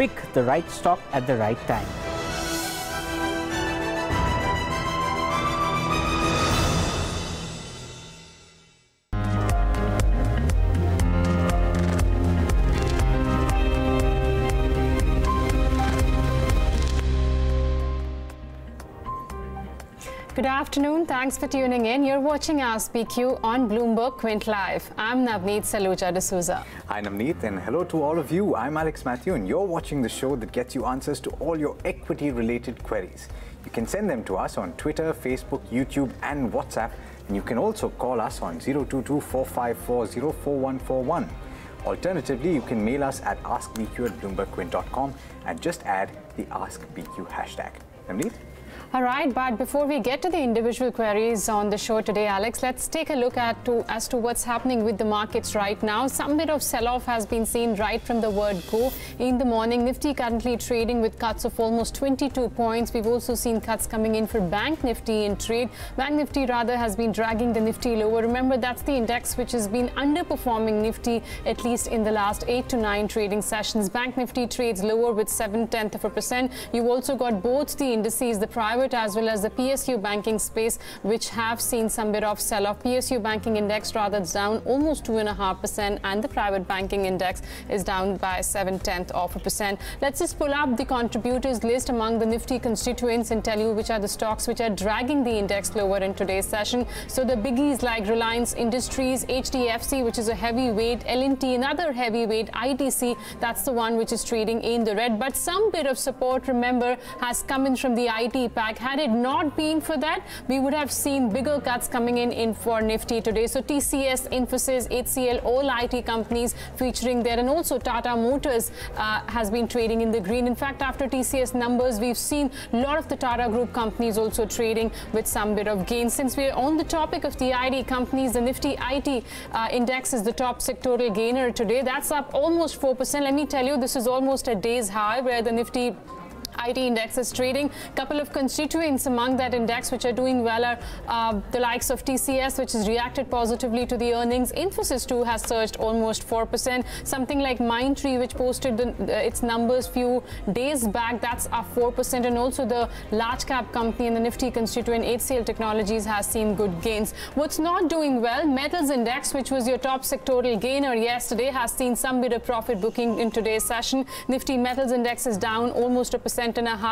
pick the right stock at the right time. Good afternoon. Thanks for tuning in. You're watching Ask BQ on Bloomberg Quint Live. I'm Navneet Saluja D'Souza. Hi Navneet, and hello to all of you. I'm Alex Matthew, and you're watching the show that gets you answers to all your equity-related queries. You can send them to us on Twitter, Facebook, YouTube, and WhatsApp, and you can also call us on 022-454-04141. Alternatively, you can mail us at askbq@bloombergquint.com and just add the AskBQ hashtag. Navneet? All right, but before we get to the individual queries on the show today, Alex, let's take a look as to what's happening with the markets right now. Some bit of sell-off has been seen right from the word go in the morning. Nifty currently trading with cuts of almost 22 points. We've also seen cuts coming in for Bank Nifty in trade. Bank Nifty rather has been dragging the Nifty lower. Remember, that's the index which has been underperforming Nifty at least in the last 8 to 9 trading sessions. Bank Nifty trades lower with 0.7%. You've also got both the indices, the private as well as the PSU banking space, which have seen some bit of sell-off. PSU banking index rather is down almost 2.5%, and the private banking index is down by 0.7%. Let's just pull up the contributors list among the Nifty constituents and tell you which are the stocks which are dragging the index lower in today's session. So the biggies like Reliance Industries, HDFC, which is a heavyweight, L&T, another heavyweight, ITC, that's the one which is trading in the red. But some bit of support, remember, has come in from the IT pack. Had it not been for that, we would have seen bigger cuts coming in for Nifty today. So TCS, Infosys, HCL, all IT companies featuring there, and also Tata Motors has been trading in the green. In fact, after TCS numbers, we've seen a lot of the Tata Group companies also trading with some bit of gain. Since we're on the topic of the IT companies, the Nifty IT index is the top sectoral gainer today. That's up almost 4%. Let me tell you, this is almost a day's high where the Nifty IT index is trading. Couple of constituents among that index which are doing well are the likes of TCS, which has reacted positively to the earnings. Infosys too has surged almost 4%. Something like Mindtree, which posted its numbers few days back, that's up 4%. And also the large cap company in the Nifty constituent, HCL Technologies, has seen good gains. What's not doing well, metals index, which was your top sectoral gainer yesterday, has seen some bit of profit booking in today's session. Nifty metals index is down almost 1.5%.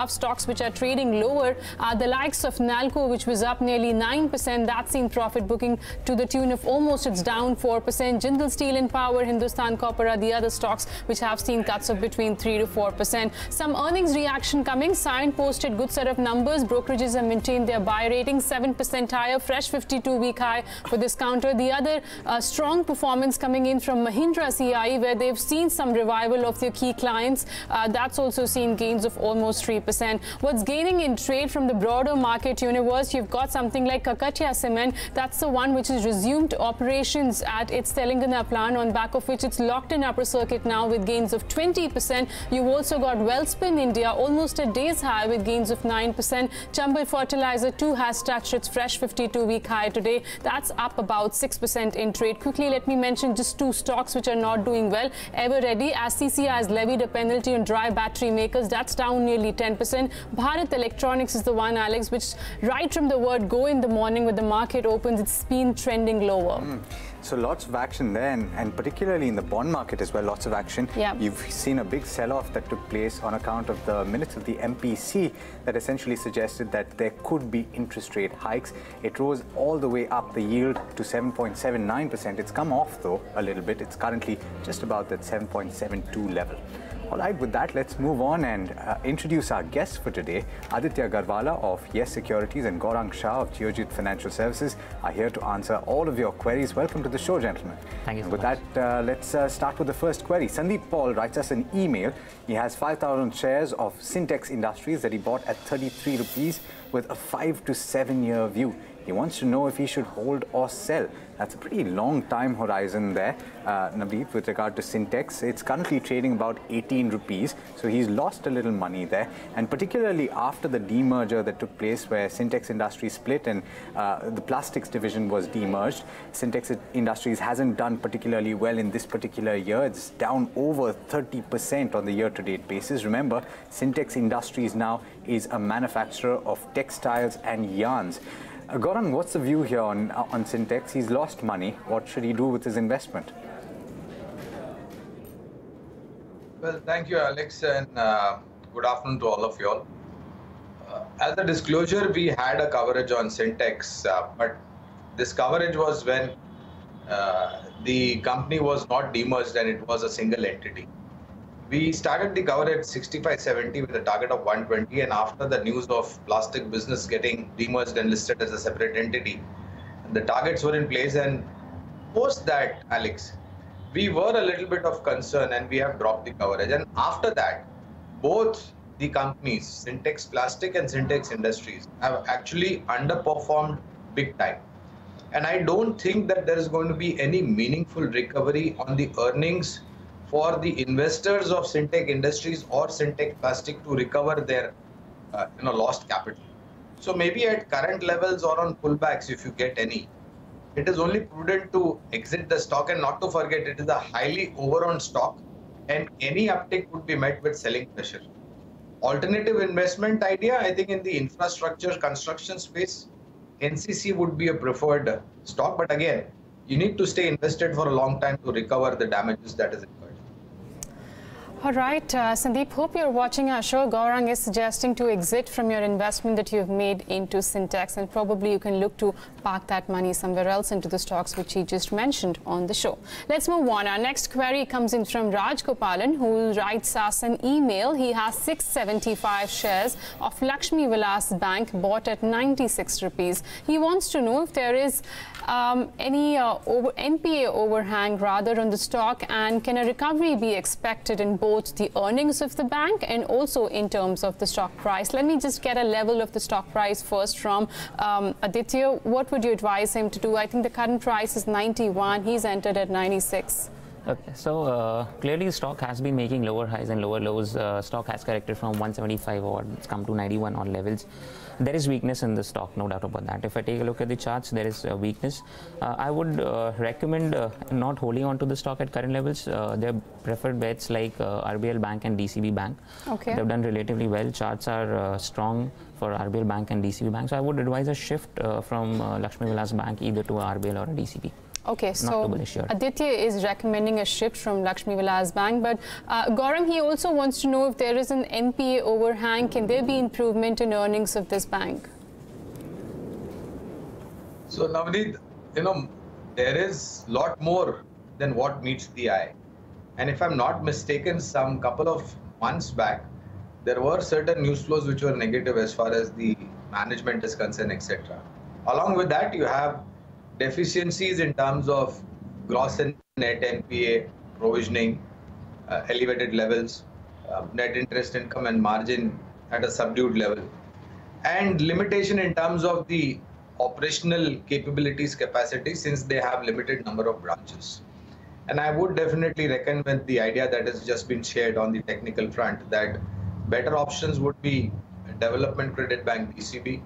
Stocks which are trading lower are the likes of Nalco, which was up nearly 9%. That's seen profit booking to the tune of almost, it's down 4%. Jindal Steel and Power, Hindustan Copper are the other stocks which have seen cuts of between 3 to 4%. Some earnings reaction coming. Cyient posted good set of numbers. Brokerages have maintained their buy rating, 7% higher, fresh 52-week high for this counter. The other strong performance coming in from Mahindra CIE, where they've seen some revival of their key clients. That's also seen gains of almost 3%. What's gaining in trade from the broader market universe, you've got something like Kakatiya Cement. That's the one which has resumed operations at its Telangana plant, on back of which it's locked in upper circuit now with gains of 20%. You've also got Wellspin India, almost a day's high with gains of 9%. Chambal Fertilizer too has touched its fresh 52-week high today. That's up about 6% in trade. Quickly, let me mention just two stocks which are not doing well. Everready, as CCI has levied a penalty on dry battery makers, that's down nearly 10%. Bharat Electronics is the one, Alex, which right from the word go in the morning when the market opens, it's been trending lower. So lots of action there, and particularly in the bond market as well, lots of action. Yeah. You've seen a big sell-off that took place on account of the minutes of the MPC that essentially suggested that there could be interest rate hikes. It rose all the way up, the yield, to 7.79%. It's come off, though, a little bit. It's currently just about that 7.72 level. All right, with that, let's move on and introduce our guests for today. Aditya Agarwala of Yes Securities and Gaurang Shah of Geojit Financial Services are here to answer all of your queries. Welcome to the show, gentlemen. Thank you so much. With that, let's start with the first query. Sandeep Paul writes us an email. He has 5,000 shares of Syntex Industries that he bought at 33 rupees with a 5 to 7 year view. He wants to know if he should hold or sell. That's a pretty long time horizon there, Naveed, with regard to Sintex. It's currently trading about 18 rupees, so he's lost a little money there. And particularly after the demerger that took place where Sintex Industries split and the plastics division was demerged, Sintex Industries hasn't done particularly well in this particular year. It's down over 30% on the year-to-date basis. Remember, Sintex Industries now is a manufacturer of textiles and yarns. Gaurang, what's the view here on Sintex? He's lost money. What should he do with his investment? Well, thank you, Alex, and good afternoon to all of you all. As a disclosure, we had a coverage on Sintex, but this coverage was when the company was not demerged and it was a single entity. We started the cover at 65.70 with a target of 120, and after the news of plastic business getting demerged and listed as a separate entity, the targets were in place, and post that, Alex, we were a little bit of concern and we have dropped the coverage. And after that, both the companies, Sintex Plastic and Sintex Industries, have actually underperformed big time. And I don't think that there is going to be any meaningful recovery on the earnings for the investors of Sintex Industries or Sintex Plastic to recover their lost capital. So maybe at current levels or on pullbacks, if you get any, it is only prudent to exit the stock, and not to forget it is a highly overowned stock and any uptick would be met with selling pressure. Alternative investment idea, I think in the infrastructure construction space, NCC would be a preferred stock, but again, you need to stay invested for a long time to recover the damages that is incurred. All right, Sandeep, hope you're watching our show. Gaurang is suggesting to exit from your investment that you've made into Sintex, and probably you can look to park that money somewhere else into the stocks which he just mentioned on the show. Let's move on. Our next query comes in from Raj Gopalan, who writes us an email. He has 675 shares of Lakshmi Vilas Bank bought at 96 rupees. He wants to know if there is any NPA overhang rather on the stock, and can a recovery be expected in both the earnings of the bank and also in terms of the stock price. Let me just get a level of the stock price first from Aditya. What would you advise him to do? I think the current price is 91. He's entered at 96. Okay, so clearly the stock has been making lower highs and lower lows. Stock has corrected from 175 or it's come to 91 on levels. There is weakness in the stock, no doubt about that. If I take a look at the charts, there is weakness. I would recommend not holding on to the stock at current levels. Their preferred bets like RBL Bank and DCB Bank. Okay. They've done relatively well. Charts are strong for RBL Bank and DCB Bank. So I would advise a shift from Lakshmi Vilas Bank either to RBL or a DCB. Okay, so Aditya is recommending a shift from Lakshmi Vilas Bank, but Gaurang, he also wants to know if there is an NPA overhang, can there be improvement in earnings of this bank? So Navneet, there is a lot more than what meets the eye. And if I'm not mistaken, some couple of months back, there were certain news flows which were negative as far as the management is concerned, etc. Along with that, you have deficiencies in terms of gross and net NPA provisioning, elevated levels, net interest income and margin at a subdued level, and limitation in terms of the operational capabilities capacity since they have limited number of branches. And I would definitely recommend the idea that has just been shared on the technical front that better options would be Development Credit Bank DCB,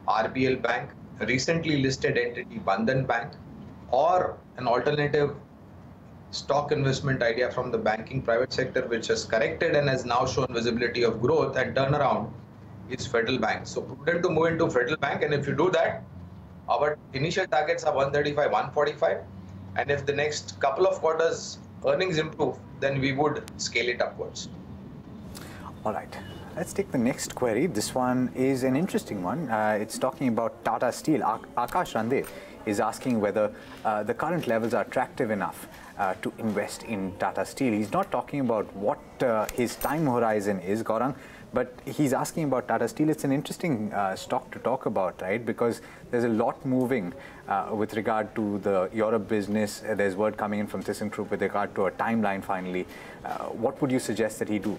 RBL Bank, recently listed entity Bandhan Bank, or an alternative stock investment idea from the banking private sector which has corrected and has now shown visibility of growth and turnaround is Federal Bank. So prudent to move into Federal Bank, and if you do that, our initial targets are 135, 145, and if the next couple of quarters earnings improve, then we would scale it upwards. All right. Let's take the next query. This one is an interesting one. It's talking about Tata Steel. Akash Rande is asking whether the current levels are attractive enough to invest in Tata Steel. He's not talking about what his time horizon is, Gaurang, but he's asking about Tata Steel. It's an interesting stock to talk about, right? Because there's a lot moving with regard to the Europe business. There's word coming in from ThyssenKrupp with regard to a timeline finally. What would you suggest that he do?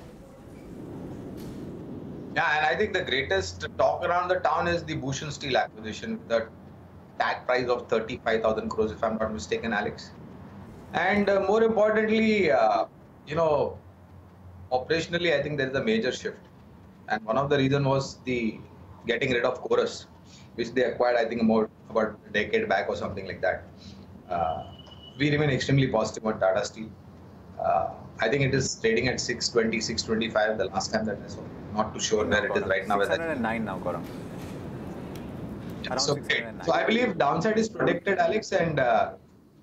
Yeah, and I think the greatest talk around the town is the Bhushan Steel acquisition, the tag price of 35,000 crores, if I'm not mistaken, Alex. And more importantly, operationally, I think there is a major shift. And one of the reasons was the getting rid of Chorus, which they acquired, I think, about a decade back or something like that. We remain extremely positive on Tata Steel. I think it is trading at 620, 625 the last time that I saw. Not too sure where it is right now. 609 now, Gaurang. So I believe downside is protected, Alex, and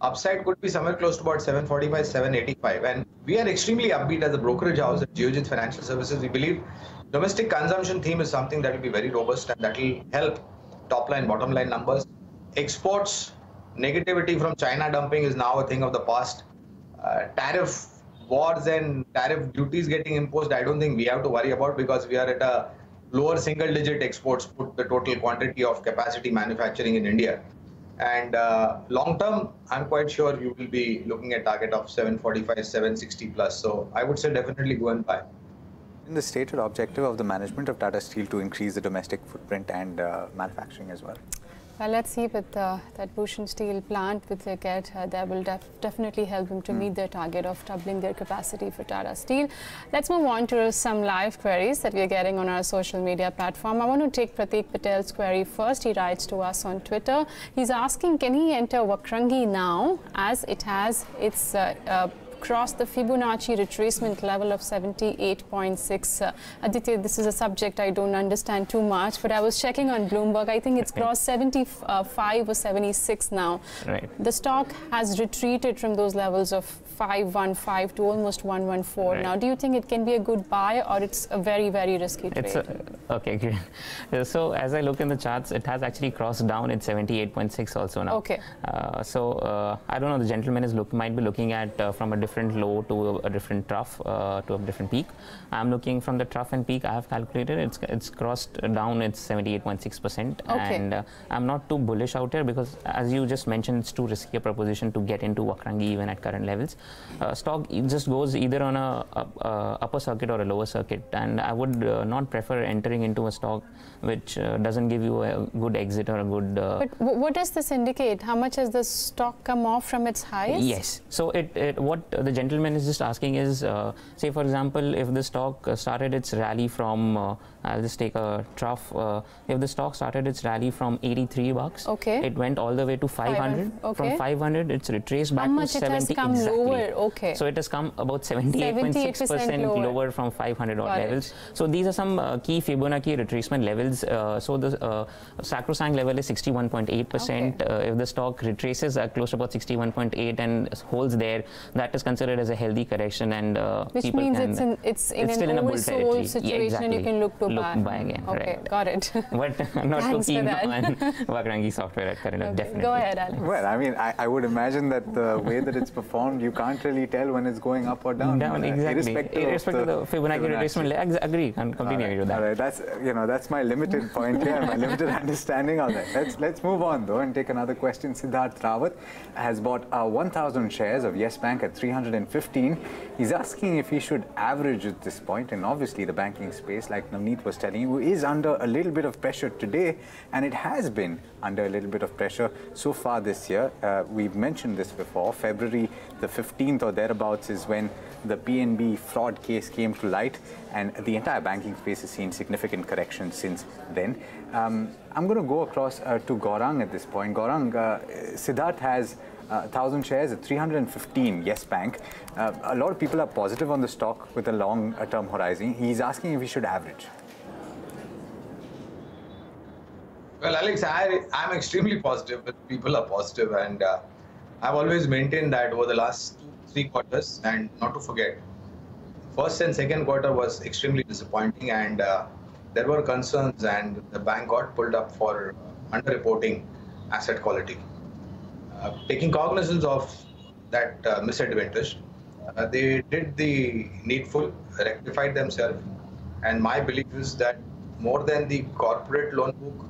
upside could be somewhere close to about 745, 785. And we are extremely upbeat as a brokerage house at Geojit Financial Services. We believe domestic consumption theme is something that will be very robust and that will help top line, bottom line numbers. Exports, negativity from China dumping is now a thing of the past. Tariff wars and tariff duties getting imposed, I don't think we have to worry about, because we are at a lower single digit exports put the total quantity of capacity manufacturing in India. And long term, I'm quite sure you will be looking at target of 745, 760 plus. So I would say definitely go and buy. In the stated objective of the management of Tata Steel to increase the domestic footprint and manufacturing as well. Well, let's see with that Bhushan Steel plant with they get, that will definitely help them to meet their target of doubling their capacity for Tata Steel. Let's move on to some live queries that we are getting on our social media platform. I want to take Pratik Patel's query first. He writes to us on Twitter. He's asking, can he enter Wakrangi now as it has its crossed the Fibonacci retracement level of 78.6. Aditya, this is a subject I don't understand too much, but I was checking on Bloomberg. I think it's crossed 75 or 76 now. Right. The stock has retreated from those levels of 515 to almost 114. Right. Now, do you think it can be a good buy or it's a very, very risky trade? Okay, great. So as I look in the charts, it has actually crossed down at 78.6 also now. Okay. I don't know, the gentleman might be looking at from a different low to a different trough to a different peak. I'm looking from the trough and peak. I have calculated it's crossed down. It's 78.6%, and I'm not too bullish out here because, as you just mentioned, it's too risky a proposition to get into Wakrangi even at current levels. Stock just goes either on a upper circuit or a lower circuit, and I would not prefer entering into a stock which doesn't give you a good exit or a good. But what does this indicate? How much has the stock come off from its highs? Yes. So what the gentleman is just asking is, say for example, if the stock started its rally from, I'll just take a trough. If the stock started its rally from 83 bucks, it went all the way to 500. From 500, it's retraced back to 70. How much it has come lower? So it has come about 78.6% lower from 500 odd levels. So these are some key Fibonacci retracement levels. So the sacrosanct level is 61.8%. If the stock retraces close to about 61.8 and holds there, that is considered as a healthy correction, and which means it's still in a bull territory situation. You can look to buy again. Okay, right. Got it. But I'm not too keen on Wakrangi software at current. Definitely. Go ahead, Alex. Well, I mean, I would imagine that the way that it's performed, you can't really tell when it's going up or down. Exactly. Irrespective of the Fibonacci retracement. Agree. I completely agree with that. All right. That's my limited point here, my limited understanding of that. Let's move on though and take another question. Siddharth Rawat has bought 1,000 shares of Yes Bank at 315. He's asking if he should average at this point, and obviously the banking space, like Navneet was telling you, is under a little bit of pressure today, and it has been under a little bit of pressure so far this year. We've mentioned this before. February the 15th or thereabouts is when the PNB fraud case came to light, and the entire banking space has seen significant corrections since then. I'm going to go across to Gaurang at this point. Gaurang, Siddharth has 1,000 shares at 315 Yes Bank. A lot of people are positive on the stock with a long-term horizon. He's asking if we should average. Well, Alex, I'm extremely positive, but people are positive, and I've always maintained that over the last 2-3 quarters, and not to forget, first and second quarter was extremely disappointing, and there were concerns, and the bank got pulled up for underreporting asset quality. Taking cognizance of that misadvantage, they did the needful, rectified themselves, and my belief is that more than the corporate loan book,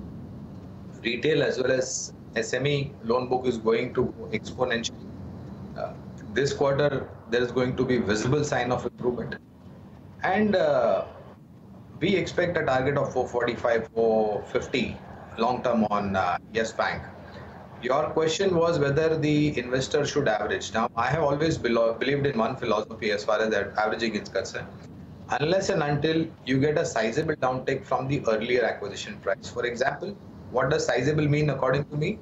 retail as well as SME loan book is going to go exponentially. This quarter, there is going to be visible sign of improvement, and we expect a target of 445, 450 long term on Yes Bank. Your question was whether the investor should average. Now, I have always believed in one philosophy as far as that averaging is concerned. Unless and until you get a sizable downtick from the earlier acquisition price. For example, what does sizable mean according to me?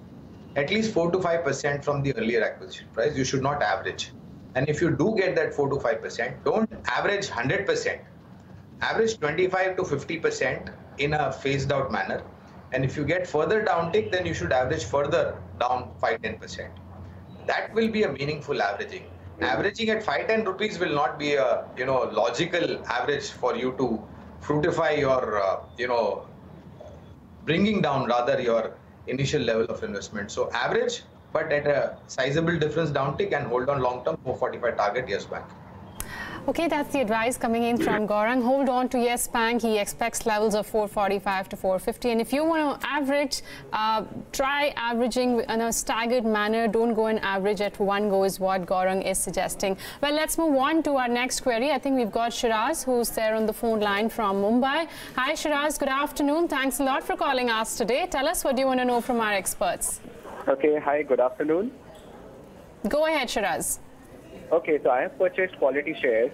At least 4 to 5% from the earlier acquisition price. You should not average. And if you do get that 4 to 5%, don't average 100%. Average 25 to 50% in a phased out manner. And if you get further downtick, then you should average further down 5-10%. That will be a meaningful averaging. Averaging at 5-10 rupees will not be a logical average for you to fructify your bringing down rather your initial level of investment. So average, but at a sizable difference downtick and hold on long term 445 target Yes Bank. Okay, that's the advice coming in from Gaurang. Hold on to Yes Bank. He expects levels of 445 to 450. And if you want to average, try averaging in a staggered manner. Don't go and average at one go is what Gaurang is suggesting. Well, let's move on to our next query. I think we've got Shiraz, who's there on the phone line from Mumbai. Hi, Shiraz. Good afternoon. Thanks a lot for calling us today. Tell us what you want to know from our experts. Okay. Hi. Good afternoon. Go ahead, Shiraz. Okay, so I have purchased quality shares,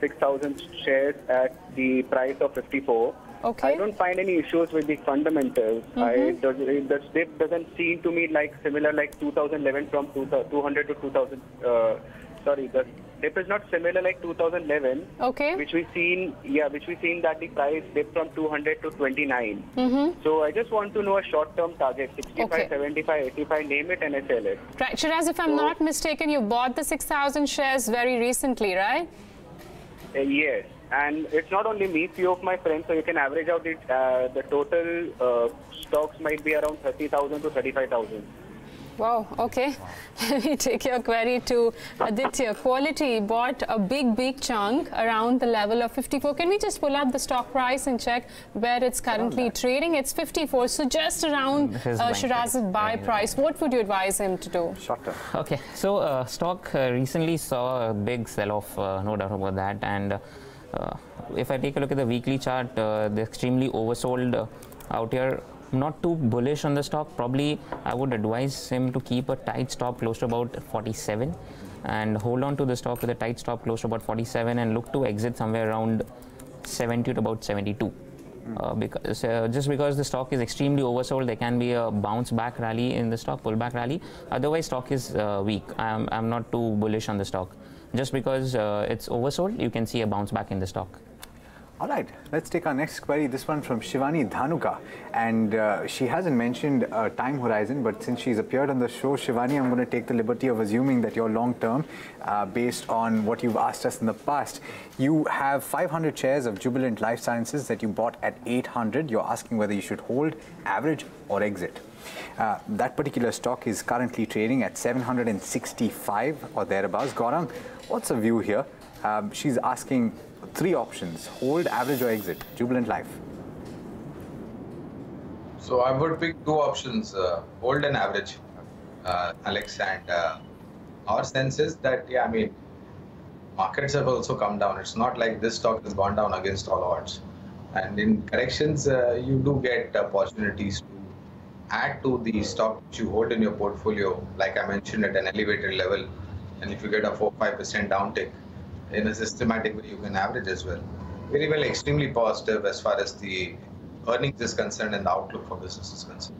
6,000 shares at the price of 54. Okay. I don't find any issues with the fundamentals. The dip doesn't seem to me like similar like 2011 from 200 to 2000. Sorry, the dip is not similar like 2011. Okay. Which we seen that the price dipped from 200 to 29. So I just want to know a short-term target, 65, Okay. 75, 85, name it and I sell it. Right, Shiraz, if I'm not mistaken, you bought the 6,000 shares very recently, right? Yes, and it's not only me, few of my friends, so you can average out it, the total stocks might be around 30,000 to 35,000. Wow, okay. Let me take your query to Aditya. Quality bought a big chunk around the level of 54. Can we just pull up the stock price and check where it's currently trading? It's 54, so just around Shiraz's buy price. What would you advise him to do? Short term. Okay, so stock recently saw a big sell-off, no doubt about that. And if I take a look at the weekly chart, they're extremely oversold out here. Not too bullish on the stock. Probably I would advise him to keep a tight stop close to about 47 and hold on to the stock with a tight stop close to about 47 and look to exit somewhere around 70 to about 72. Just because the stock is extremely oversold, there can be a bounce back rally in the stock, pullback rally. Otherwise, stock is weak. I'm not too bullish on the stock. Just because it's oversold, you can see a bounce back in the stock. All right, let's take our next query. This one from Shivani Dhanuka. And she hasn't mentioned a time horizon, but since she's appeared on the show, Shivani, I'm going to take the liberty of assuming that you're long-term based on what you've asked us in the past. You have 500 shares of Jubilant Life Sciences that you bought at 800. You're asking whether you should hold, average, or exit. That particular stock is currently trading at 765 or thereabouts. Gaurang, what's the view here? She's asking three options: hold, average, or exit. Jubilant Life. So I would pick two options: hold and average, Alex. And our sense is that markets have also come down. It's not like this stock has gone down against all odds. And in corrections, you do get opportunities to add to the stock which you hold in your portfolio, like I mentioned, at an elevated level. And if you get a 4-5% downtick, in a systematic way, you can average as well. Very well, extremely positive as far as the earnings is concerned and the outlook for business is concerned.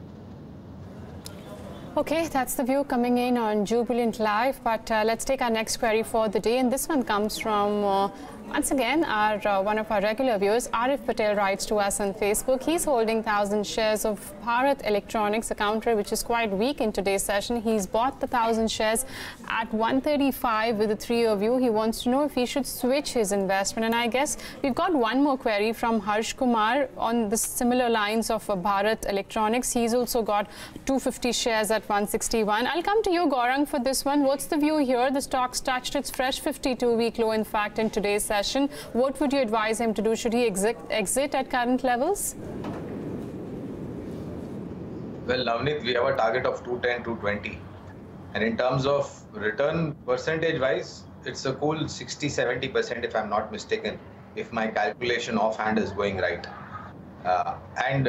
Okay, that's the view coming in on Jubilant Life. But let's take our next query for the day. And this one comes from, once again, one of our regular viewers. Arif Patel writes to us on Facebook. He's holding 1,000 shares of Bharat Electronics, a counter which is quite weak in today's session. He's bought the 1,000 shares at 135 with a 3-year view. He wants to know if he should switch his investment. And I guess we've got one more query from Harsh Kumar on the similar lines of Bharat Electronics. He's also got 250 shares at 161. I'll come to you, Gaurang, for this one. What's the view here? The stock's touched its fresh 52-week low, in fact, in today's session. What would you advise him to do? Should he exit at current levels? Well, Navneet, we have a target of 210, 220. And in terms of return percentage-wise, it's a cool 60-70% if I'm not mistaken, if my calculation offhand is going right. And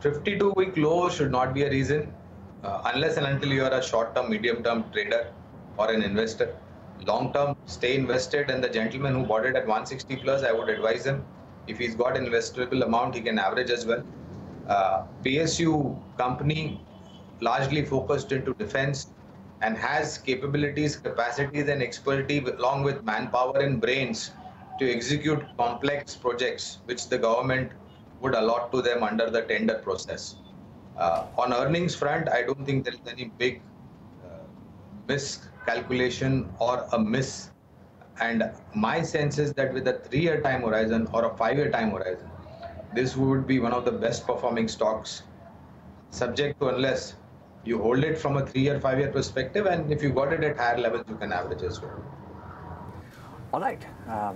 52-week low should not be a reason. unless and until you are a short-term, medium-term trader or an investor. Long-term, stay invested, and the gentleman who bought it at 160 plus, I would advise him, if he's got an investable amount, he can average as well. PSU company largely focused into defense and has capabilities, capacities and expertise along with manpower and brains to execute complex projects which the government would allot to them under the tender process. On earnings front, I don't think there is any big miscalculation or a miss. And my sense is that with a 3-year time horizon or a 5-year time horizon, this would be one of the best performing stocks, subject to unless you hold it from a 3-year, 5-year perspective, and if you got it at higher levels, you can average as well. All right,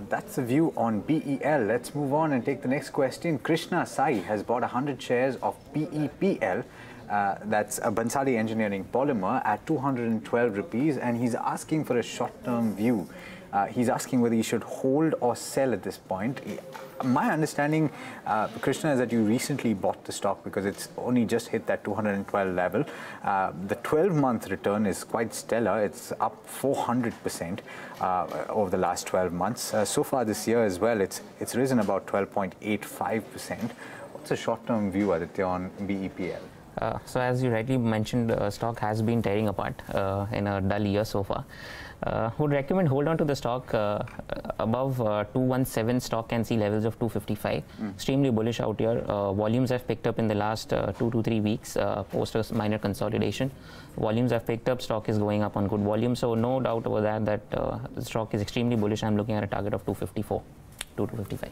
that's the view on BEL. Let's move on and take the next question. Krishna Sai has bought 100 shares of PEPL, that's a Bhansali Engineering Polymer, at 212 rupees, and he's asking for a short-term view. He's asking whether he should hold or sell at this point. My understanding, Krishna, is that you recently bought the stock because it's only just hit that 212 level. The 12-month return is quite stellar. It's up 400% over the last 12 months. So far this year as well, it's risen about 12.85%. What's a short-term view, Aditya, on BEPL? So as you rightly mentioned, stock has been tearing apart in a dull year so far. Would recommend hold on to the stock above 217. Stock can see levels of 255. Extremely bullish out here. Volumes have picked up in the last 2 to 3 weeks post a minor consolidation. Volumes have picked up. Stock is going up on good volume. So no doubt over that the stock is extremely bullish. I'm looking at a target of 254 to 255.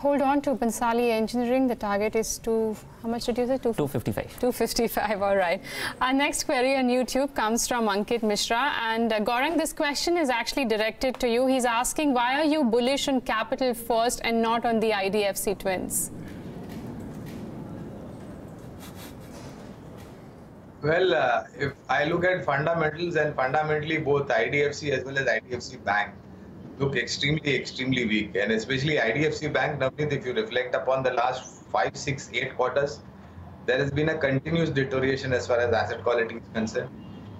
Hold on to Bhansali Engineering. The target is how much did you say? 255. 255, all right. Our next query on YouTube comes from Ankit Mishra. And Gaurang, this question is actually directed to you. He's asking, why are you bullish on Capital First and not on the IDFC twins? Well, if I look at fundamentals, and fundamentally both IDFC as well as IDFC Bank look extremely weak, and especially IDFC Bank, Navneet, if you reflect upon the last 5, 6, 8 quarters, there has been a continuous deterioration as far as asset quality is concerned,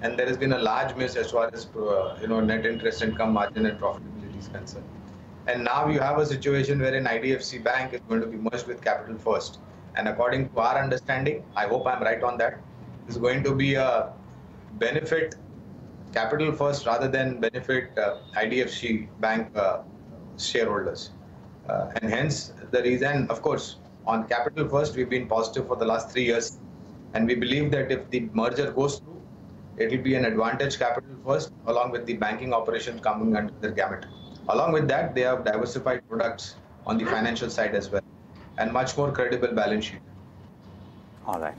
and there has been a large miss as far as net interest income margin and profitability is concerned. And now you have a situation wherein IDFC Bank is going to be merged with Capital First, and according to our understanding, I hope I'm right on that, is going to be a benefit Capital First rather than benefit IDFC Bank shareholders. And hence the reason, of course, on Capital First, we've been positive for the last 3 years. And we believe that if the merger goes through, it will be an advantage Capital First, along with the banking operations coming under their gamut. Along with that, they have diversified products on the financial side as well, and much more credible balance sheet. All right.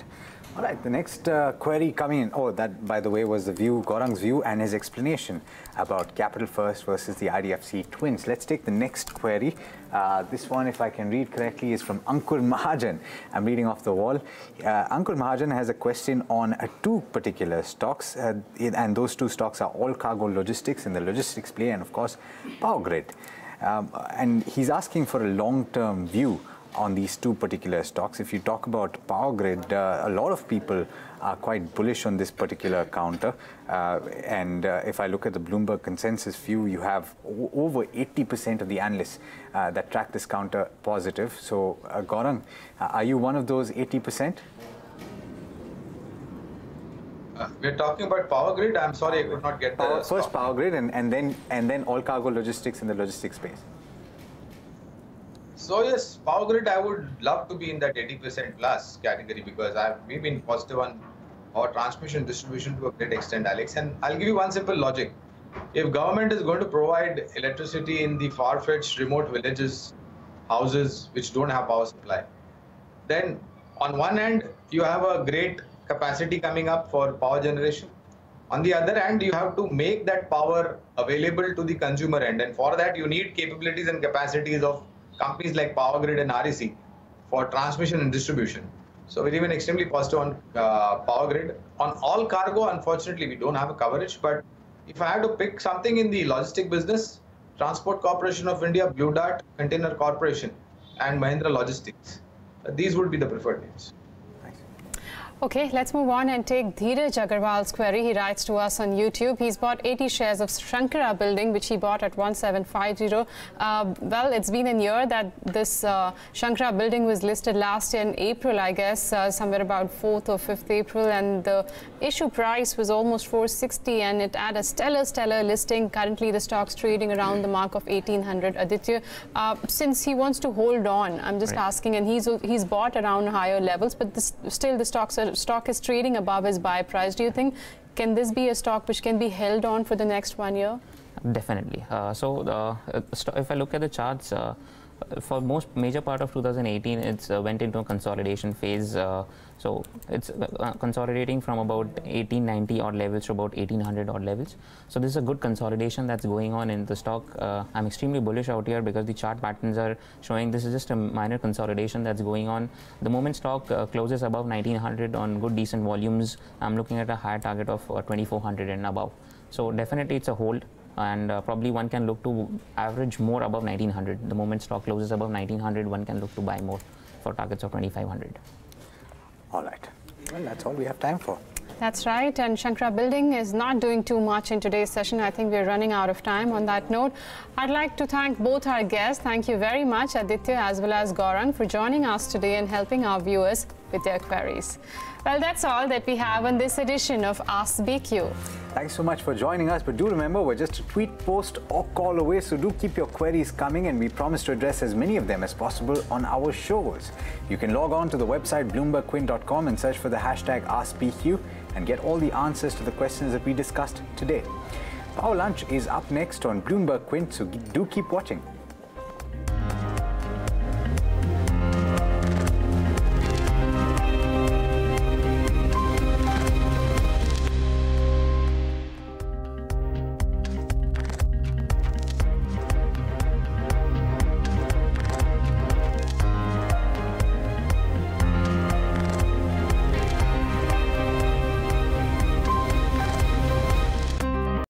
All right, the next query coming in, that, by the way, was the view, Gaurang's view and his explanation about Capital First versus the IDFC twins. Let's take the next query. This one, if I can read correctly, is from Ankur Mahajan. I'm reading off the wall. Ankur Mahajan has a question on 2 particular stocks, and those 2 stocks are All Cargo Logistics in the logistics play, and of course, Power Grid. And he's asking for a long-term view on these 2 particular stocks. If you talk about Power Grid, a lot of people are quite bullish on this particular counter. And if I look at the Bloomberg consensus view, you have over 80% of the analysts that track this counter positive. So, Gaurang, are you one of those 80%? We're talking about Power Grid. I'm sorry, I could not get the first Power Grid, and then All Cargo Logistics in the logistics space. So yes, Power Grid, I would love to be in that 80% plus category, because we've been positive on our transmission distribution to a great extent, Alex. And I'll give you one simple logic. If government is going to provide electricity in the far-fetched remote villages, houses which don't have power supply, then on one hand, you have a great capacity coming up for power generation. On the other hand, you have to make that power available to the consumer end. And for that, you need capabilities and capacities of companies like Power Grid and REC for transmission and distribution. So we're even extremely positive on Power Grid. On All Cargo, unfortunately, we don't have a coverage. But if I had to pick something in the logistic business, Transport Corporation of India, Blue Dart Container Corporation, and Mahindra Logistics, these would be the preferred names. Okay, let's move on and take Dheeraj Agarwal's query. He writes to us on YouTube. He's bought 80 shares of Shankara Building, which he bought at 1750. Well, it's been a year that this Shankara Building was listed last year in April, I guess, somewhere about 4th or 5th April, and the issue price was almost 460, and it had a stellar listing. Currently, the stock's trading around the mark of 1800. Aditya, since he wants to hold on, I'm just asking, and he's bought around higher levels, but still the stock is trading above his buy price. Do you think, can this be a stock which can be held on for the next 1 year? Definitely. If I look at the charts, for most major part of 2018, it's went into a consolidation phase. So it's consolidating from about 1890 odd levels to about 1800 odd levels. So this is a good consolidation that's going on in the stock. I'm extremely bullish out here because the chart patterns are showing this is just a minor consolidation that's going on. The moment stock closes above 1900 on good decent volumes, I'm looking at a higher target of 2400 and above. So definitely it's a hold. And probably one can look to average more above 1900. The moment stock closes above 1900, one can look to buy more for targets of 2500. All right. Well, that's all we have time for. That's right, and Shankara Building is not doing too much in today's session. I think we're running out of time. On that note, I'd like to thank both our guests. Thank you very much, Aditya as well as Gaurang, for joining us today and helping our viewers with their queries. Well, that's all that we have on this edition of Ask BQ. Thanks so much for joining us, but do remember we're just a tweet, post or call away, so do keep your queries coming and we promise to address as many of them as possible on our shows. You can log on to the website bloombergquint.com and search for the hashtag AskBQ and get all the answers to the questions that we discussed today. Our lunch is up next on Bloomberg Quint, so do keep watching.